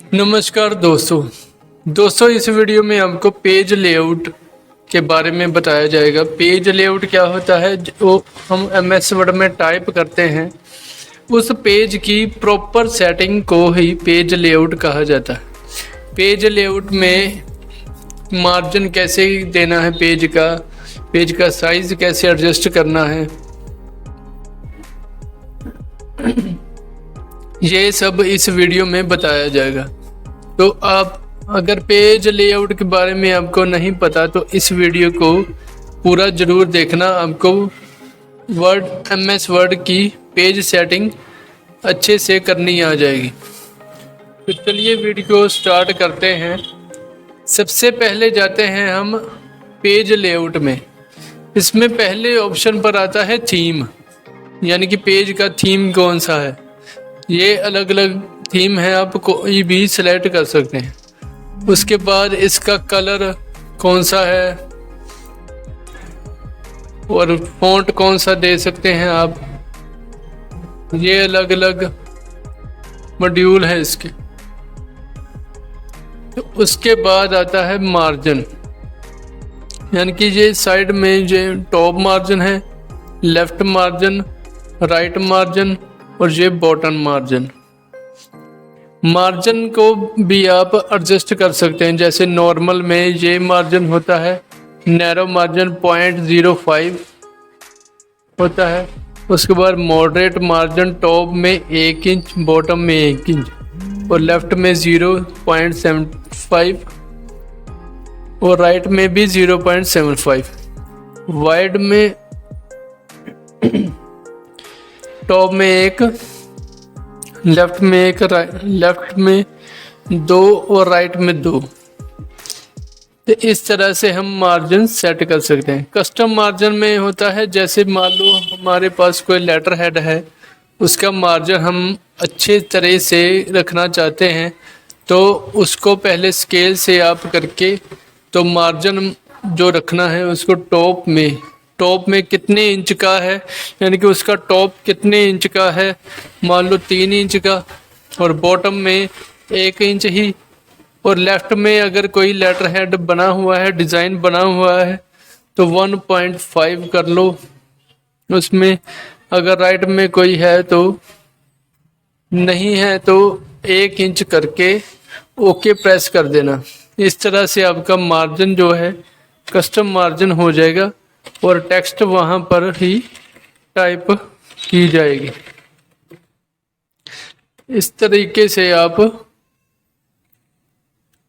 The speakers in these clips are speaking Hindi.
नमस्कार दोस्तों इस वीडियो में आपको पेज लेआउट के बारे में बताया जाएगा। पेज लेआउट क्या होता है, जो हम एमएस वर्ड में टाइप करते हैं उस पेज की प्रॉपर सेटिंग को ही पेज लेआउट कहा जाता है। पेज लेआउट में मार्जिन कैसे देना है, पेज का साइज कैसे एडजस्ट करना है, ये सब इस वीडियो में बताया जाएगा। तो आप अगर पेज लेआउट के बारे में आपको नहीं पता तो इस वीडियो को पूरा जरूर देखना, आपको एमएस वर्ड की पेज सेटिंग अच्छे से करनी आ जाएगी। तो चलिए वीडियो को स्टार्ट करते हैं। सबसे पहले जाते हैं हम पेज लेआउट में। इसमें पहले ऑप्शन पर आता है थीम, यानी कि पेज का थीम कौन सा है। ये अलग अलग थीम है, आप कोई भी सिलेक्ट कर सकते हैं। उसके बाद इसका कलर कौन सा है और फॉन्ट कौन सा दे सकते हैं आप। ये अलग अलग मॉड्यूल है इसके। तो उसके बाद आता है मार्जिन, यानी कि ये साइड में जो टॉप मार्जिन है, लेफ्ट मार्जिन, राइट मार्जिन और ये बॉटम मार्जिन। मार्जिन को भी आप एडजस्ट कर सकते हैं। जैसे नॉर्मल में ये मार्जिन होता है, नैरो मार्जिन 0.05 होता है। उसके बाद मॉडरेट मार्जिन टॉप में 1 इंच, बॉटम में 1 इंच और लेफ्ट में 0.75 और राइट में भी 0.75। वाइड में टॉप में 1, लेफ्ट में 1, लेफ्ट में 2 और राइट में 2। तो इस तरह से हम मार्जिन सेट कर सकते हैं। कस्टम मार्जिन में होता है, जैसे मान लो हमारे पास कोई लेटर हेड है, उसका मार्जिन हम अच्छे तरह से रखना चाहते हैं तो उसको पहले स्केल से आप करके तो मार्जिन जो रखना है उसको टॉप में कितने इंच का है, यानी कि उसका टॉप कितने इंच का है, मान लो 3 इंच का, और बॉटम में 1 इंच ही। और लेफ्ट में अगर कोई लेटर हेड बना हुआ है, डिज़ाइन बना हुआ है तो 1.5 कर लो उसमें। अगर राइट में कोई है तो नहीं है तो 1 इंच करके ओके प्रेस कर देना। इस तरह से आपका मार्जिन जो है कस्टम मार्जिन हो जाएगा और टेक्स्ट वहां पर ही टाइप की जाएगी। इस तरीके से आप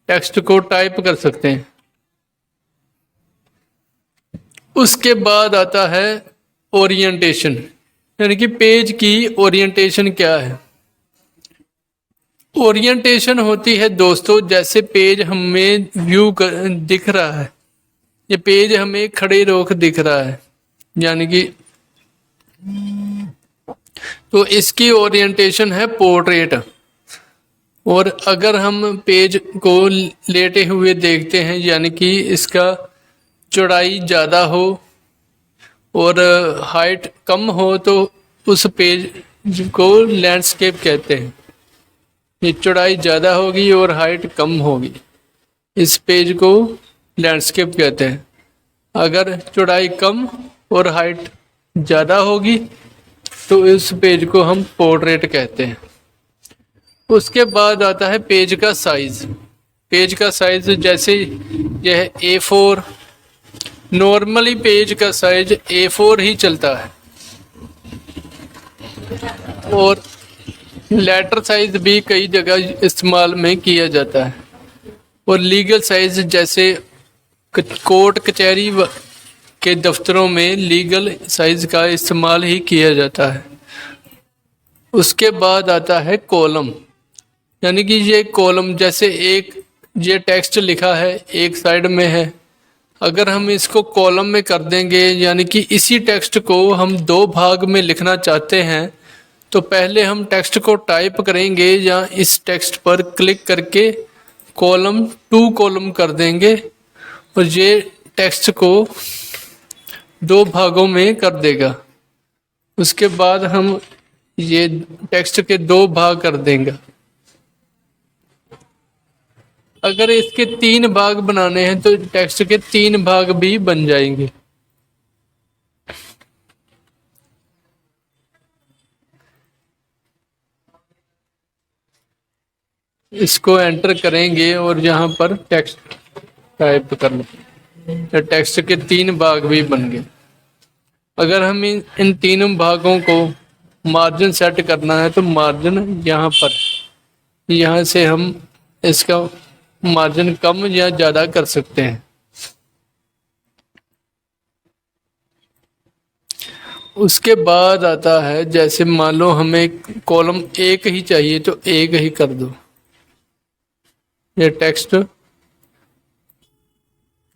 टेक्स्ट को टाइप कर सकते हैं। उसके बाद आता है ओरिएंटेशन, यानी कि पेज की ओरिएंटेशन क्या है। ओरिएंटेशन होती है दोस्तों, जैसे पेज हमें दिख रहा है, ये पेज हमें खड़े रोक दिख रहा है, यानी कि तो इसकी ओरिएंटेशन है पोर्ट्रेट। और अगर हम पेज को लेटे हुए देखते हैं, यानी कि इसका चौड़ाई ज़्यादा हो और हाइट कम हो, तो उस पेज को लैंडस्केप कहते हैं। ये चौड़ाई ज़्यादा होगी और हाइट कम होगी, इस पेज को लैंडस्केप कहते हैं। अगर चौड़ाई कम और हाइट ज़्यादा होगी तो इस पेज को हम पोर्ट्रेट कहते हैं। उसके बाद आता है पेज का साइज। पेज का साइज जैसे यह A4, नॉर्मली पेज का साइज A4 ही चलता है और लेटर साइज भी कई जगह इस्तेमाल में किया जाता है। और लीगल साइज जैसे कोर्ट कचहरी के दफ्तरों में लीगल साइज का इस्तेमाल ही किया जाता है। उसके बाद आता है कॉलम, यानी कि ये कॉलम जैसे ये टेक्स्ट लिखा है एक साइड में है, अगर हम इसको कॉलम में कर देंगे, यानी कि इसी टेक्स्ट को हम 2 भाग में लिखना चाहते हैं, तो पहले हम टेक्स्ट को टाइप करेंगे या इस टेक्स्ट पर क्लिक करके कॉलम 2 कॉलम कर देंगे और ये टेक्स्ट को 2 भागों में कर देगा। उसके बाद हम ये टेक्स्ट के 2 भाग कर देंगे। अगर इसके 3 भाग बनाने हैं तो टेक्स्ट के 3 भाग भी बन जाएंगे। इसको एंटर करेंगे और यहाँ पर टेक्स्ट टाइप कर लो, तो टेक्स्ट के 3 भाग भी बन गए। अगर हम इन तीनों भागों को मार्जिन सेट करना है तो मार्जिन यहाँ पर, यहाँ से हम इसका मार्जिन कम या ज्यादा कर सकते हैं। उसके बाद आता है, जैसे मान लो हमें कॉलम एक ही चाहिए तो एक ही कर दो, ये टेक्स्ट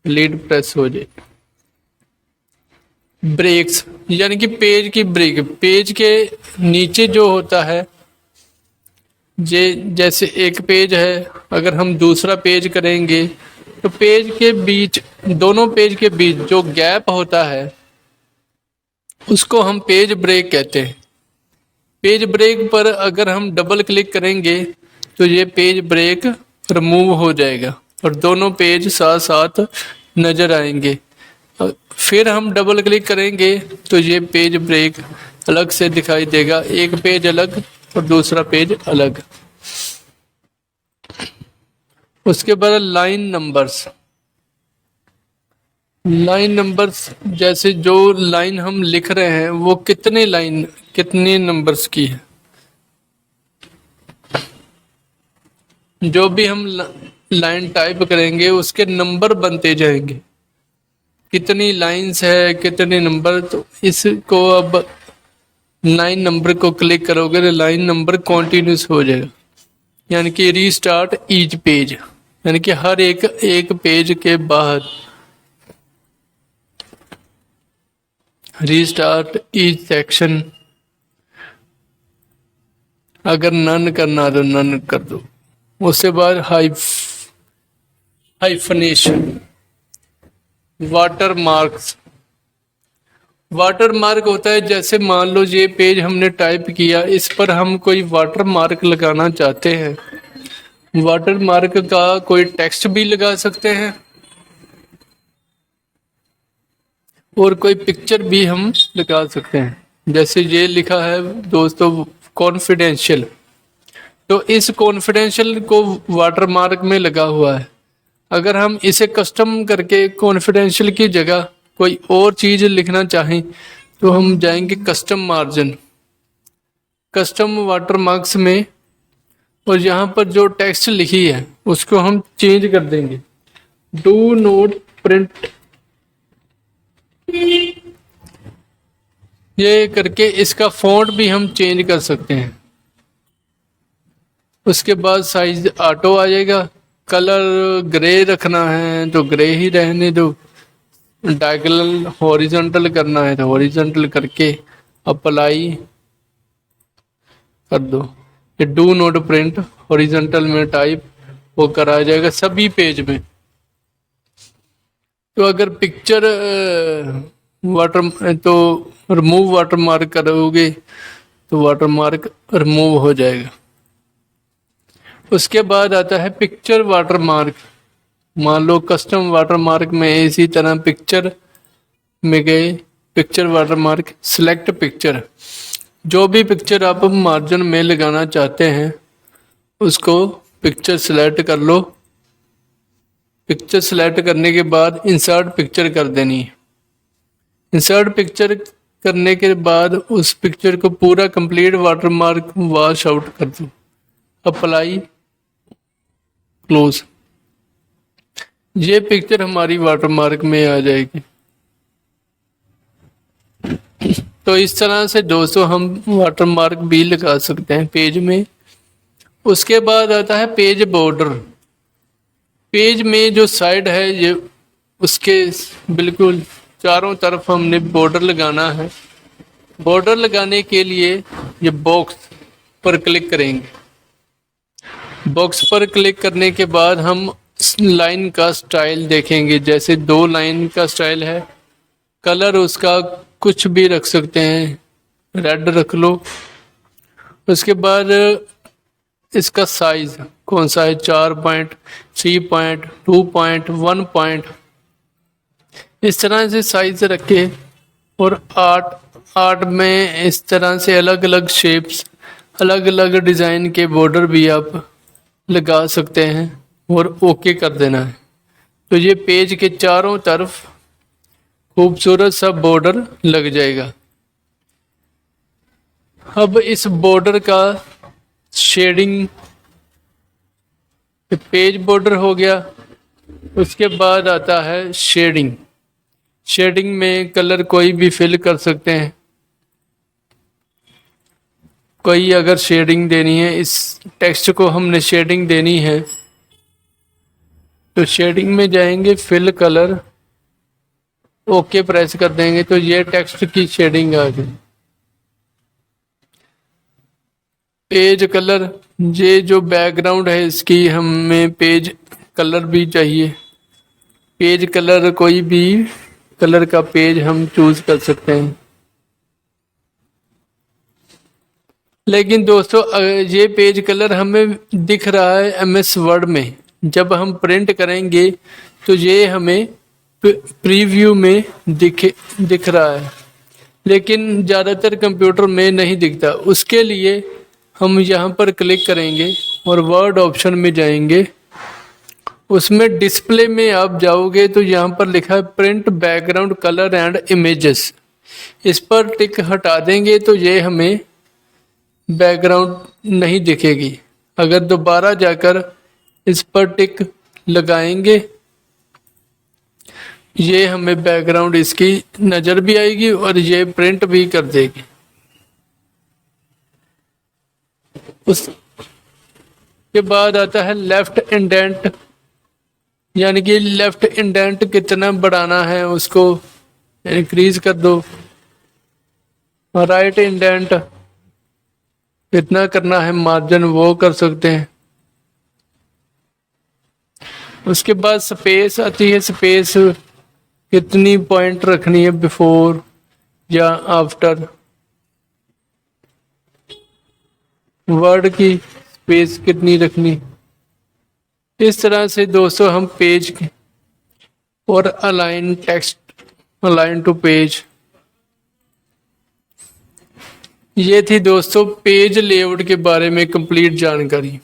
लीड प्रेस हो जाए। ब्रेक्स यानी कि पेज की ब्रेक, पेज के नीचे जो होता है, जैसे एक पेज है, अगर हम दूसरा पेज करेंगे तो पेज के बीच, दोनों पेज के बीच जो गैप होता है उसको हम पेज ब्रेक कहते हैं। पेज ब्रेक पर अगर हम डबल क्लिक करेंगे तो ये पेज ब्रेक रिमूव हो जाएगा और दोनों पेज साथ साथ नजर आएंगे। फिर हम डबल क्लिक करेंगे तो ये पेज ब्रेक अलग से दिखाई देगा, एक पेज अलग और दूसरा पेज अलग। उसके बाद लाइन नंबर्स, लाइन नंबर्स जैसे जो लाइन हम लिख रहे हैं वो कितने नंबर्स की है, जो भी हम लाइन टाइप करेंगे उसके नंबर बनते जाएंगे, कितनी लाइंस है कितने नंबर। तो इसको अब लाइन नंबर को क्लिक करोगे तो लाइन नंबर कॉन्टिन्यूस हो जाएगा, यानी कि रीस्टार्ट ईच पेज, यानी कि हर एक पेज के बाद रीस्टार्ट ईच सेक्शन। अगर नन करना तो नन कर दो। उसके बाद hyphenation, water marks. Water mark होता है, जैसे मान लो ये पेज हमने टाइप किया, इस पर हम कोई वाटर मार्क लगाना चाहते हैं। वाटर मार्क का कोई टेक्स्ट भी लगा सकते हैं और कोई पिक्चर भी हम लगा सकते हैं। जैसे ये लिखा है दोस्तों कॉन्फिडेंशियल, तो इस कॉन्फिडेंशियल को वाटर मार्क में लगा हुआ है। अगर हम इसे कस्टम करके कॉन्फिडेंशियल की जगह कोई और चीज लिखना चाहें तो हम जाएंगे custom margin, custom water marks में, और यहाँ पर जो टेक्स्ट लिखी है उसको हम चेंज कर देंगे, डू नोट प्रिंट, ये करके इसका फॉन्ट भी हम चेंज कर सकते हैं। उसके बाद साइज ऑटो आ जाएगा। कलर ग्रे रखना है तो ग्रे ही रहने दो, डायगोनल हॉरिजॉन्टल करना है तो हॉरिजॉन्टल करके अप्लाई कर दो। ये डू नोट प्रिंट हॉरिजॉन्टल में टाइप वो कराया जाएगा सभी पेज में। तो अगर पिक्चर वाटर तो रिमूव वाटर मार्क करोगे तो वाटर मार्क रिमूव हो जाएगा। उसके बाद आता है पिक्चर वाटर मार्क। मान लो कस्टम वाटर मार्क में इसी तरह पिक्चर में गए, picture water mark, select picture, जो भी पिक्चर आप मार्जिन में लगाना चाहते हैं उसको पिक्चर सिलेक्ट कर लो। पिक्चर सिलेक्ट करने के बाद इंसर्ट पिक्चर कर देनी है। इंसर्ट पिक्चर करने के बाद उस पिक्चर को पूरा complete water mark wash out कर दो, अप्लाई क्लोज। ये पिक्चर हमारी वाटर मार्क में आ जाएगी। तो इस तरह से दोस्तों हम वाटर मार्क भी लगा सकते हैं पेज में। उसके बाद आता है पेज बॉर्डर। पेज में जो साइड है ये उसके बिल्कुल चारों तरफ हमने बॉर्डर लगाना है। बॉर्डर लगाने के लिए ये बॉक्स पर क्लिक करेंगे। बॉक्स पर क्लिक करने के बाद हम लाइन का स्टाइल देखेंगे। जैसे 2 लाइन का स्टाइल है, कलर उसका कुछ भी रख सकते हैं, रेड रख लो। उसके बाद इसका साइज कौन सा है, 4 पॉइंट, 3 पॉइंट, 2 पॉइंट, 1 पॉइंट, इस तरह से साइज रखे। और आर्ट आर्ट में इस तरह से अलग अलग शेप्स, अलग अलग डिज़ाइन के बॉर्डर भी आप लगा सकते हैं और ओके कर देना है। तो ये पेज के चारों तरफ खूबसूरत सा बॉर्डर लग जाएगा। अब इस बॉर्डर का शेडिंग, पेज बॉर्डर हो गया। उसके बाद आता है शेडिंग। शेडिंग में कलर कोई भी फिल कर सकते हैं। कोई अगर शेडिंग देनी है, इस टेक्स्ट को हमने शेडिंग देनी है, तो शेडिंग में जाएंगे, फिल कलर, ओके प्रेस कर देंगे तो ये टेक्स्ट की शेडिंग आ गई। पेज कलर, ये जो बैकग्राउंड है इसकी हमें पेज कलर भी चाहिए। पेज कलर कोई भी कलर का पेज हम चूज कर सकते हैं। लेकिन दोस्तों ये पेज कलर हमें दिख रहा है एमएस वर्ड में, जब हम प्रिंट करेंगे तो ये हमें प्रीव्यू में दिख रहा है, लेकिन ज़्यादातर कंप्यूटर में नहीं दिखता। उसके लिए हम यहाँ पर क्लिक करेंगे और वर्ड ऑप्शन में जाएंगे। उसमें डिस्प्ले में आप जाओगे तो यहाँ पर लिखा है print background colour and images. इस पर टिक हटा देंगे तो ये हमें बैकग्राउंड नहीं दिखेगी। अगर दोबारा जाकर इस पर टिक लगाएंगे, ये हमें बैकग्राउंड इसकी नज़र भी आएगी और ये प्रिंट भी कर देगी। उसके बाद आता है लेफ्ट इंडेंट, यानी कि लेफ्ट इंडेंट कितना बढ़ाना है उसको इंक्रीज कर दो। और राइट इंडेंट कितना करना है मार्जिन, वो कर सकते हैं। उसके बाद स्पेस आती है, स्पेस कितनी पॉइंट रखनी है, बिफोर या आफ्टर। वर्ड की स्पेस कितनी रखनी। इस तरह से दोस्तों हम पेज और align text, align to page. ये थी दोस्तों पेज लेआउट के बारे में कंप्लीट जानकारी।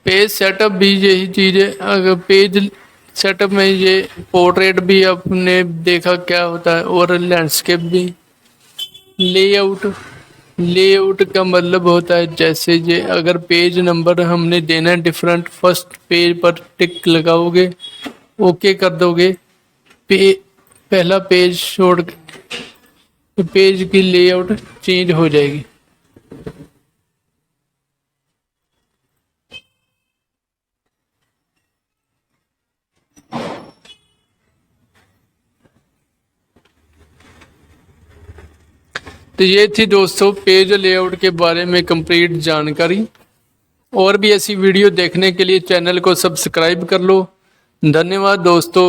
पेज सेटअप भी यही चीज है। अगर पेज सेटअप में ये पोर्ट्रेट भी आपने देखा क्या होता है, और लैंडस्केप भी। लेआउट, लेआउट का मतलब होता है जैसे ये अगर पेज नंबर हमने देना है डिफरेंट, फर्स्ट पेज पर टिक लगाओगे, ओके कर दोगे, पहला पेज छोड़ तो पेज की लेआउट चेंज हो जाएगी। तो ये थी दोस्तों पेज लेआउट के बारे में कंप्लीट जानकारी। और भी ऐसी वीडियो देखने के लिए चैनल को सब्सक्राइब कर लो। धन्यवाद दोस्तों।